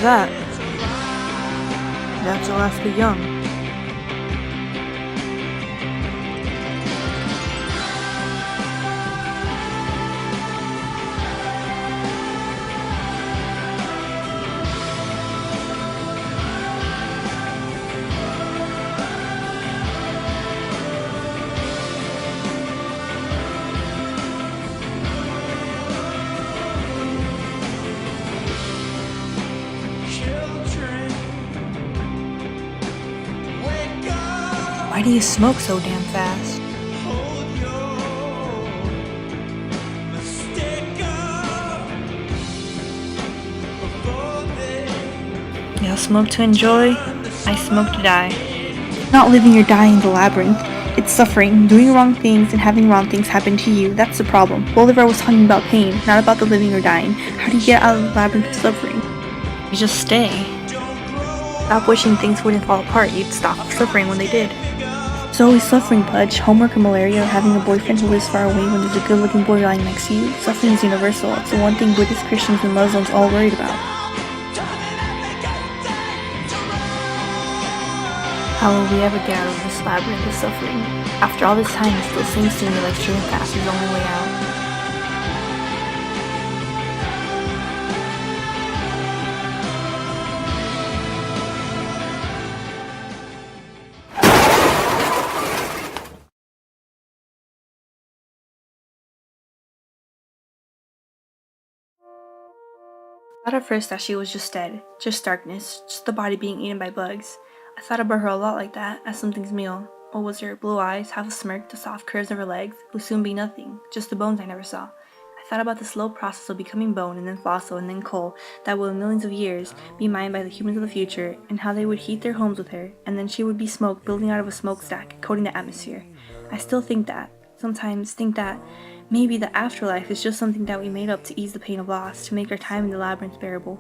that? That's Alaska Young. Why do you smoke so damn fast? Y'all smoke to enjoy, I smoke to die. Not living or dying in the labyrinth. It's suffering, doing wrong things, and having wrong things happen to you. That's the problem. Bolivar was talking about pain, not about the living or dying. How do you get out of the labyrinth of suffering? You just stay. Stop wishing things wouldn't fall apart. You'd stop suffering when they did. There's always suffering, Pudge. Homework or malaria, or having a boyfriend who lives far away when there's a good-looking boy lying next to you. Suffering is universal. It's the one thing Buddhists, Christians, and Muslims all worried about. How will we ever get out of this labyrinth of suffering? After all this time, it still seems to me like straight past is the only way out. I thought at first that she was just dead, just darkness, just the body being eaten by bugs. I thought about her a lot like that, as something's meal. What was her? Blue eyes, half a smirk, the soft curves of her legs would soon be nothing, just the bones I never saw. I thought about the slow process of becoming bone and then fossil and then coal that will in millions of years be mined by the humans of the future, and how they would heat their homes with her, and then she would be smoke building out of a smokestack, coating the atmosphere. I still think that, sometimes think that maybe the afterlife is just something that we made up to ease the pain of loss, to make our time in the labyrinth bearable.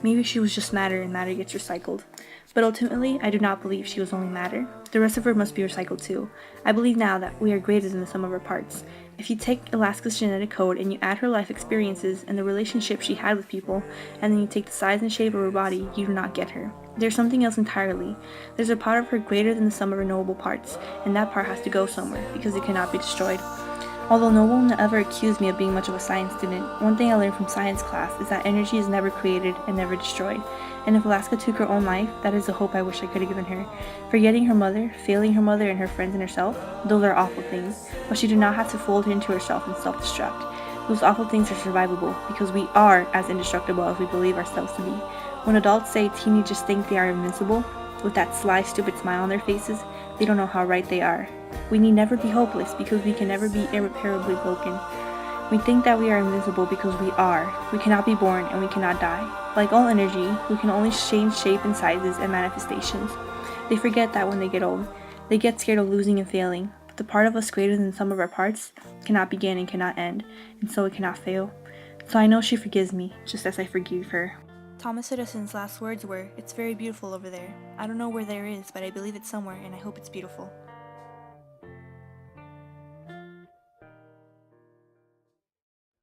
Maybe she was just matter and matter gets recycled. But ultimately, I do not believe she was only matter. The rest of her must be recycled too. I believe now that we are greater than the sum of our parts. If you take Alaska's genetic code and you add her life experiences and the relationship she had with people, and then you take the size and shape of her body, you do not get her. There's something else entirely. There's a part of her greater than the sum of her knowable parts, and that part has to go somewhere, because it cannot be destroyed. Although no one ever accused me of being much of a science student, one thing I learned from science class is that energy is never created and never destroyed. And if Alaska took her own life, that is the hope I wish I could have given her. Forgetting her mother, failing her mother and her friends and herself, those are awful things. But she did not have to fold into herself and self-destruct. Those awful things are survivable, because we are as indestructible as we believe ourselves to be. When adults say teenagers think they are invincible, with that sly, stupid smile on their faces, they don't know how right they are. We need never be hopeless because we can never be irreparably broken. We think that we are invincible because we are. We cannot be born and we cannot die. Like all energy, we can only change shape and sizes and manifestations. They forget that when they get old. They get scared of losing and failing. But the part of us greater than some of our parts cannot begin and cannot end, and so it cannot fail. So I know she forgives me, just as I forgive her. Thomas Edison's last words were, "It's very beautiful over there. I don't know where there is, but I believe it's somewhere and I hope it's beautiful."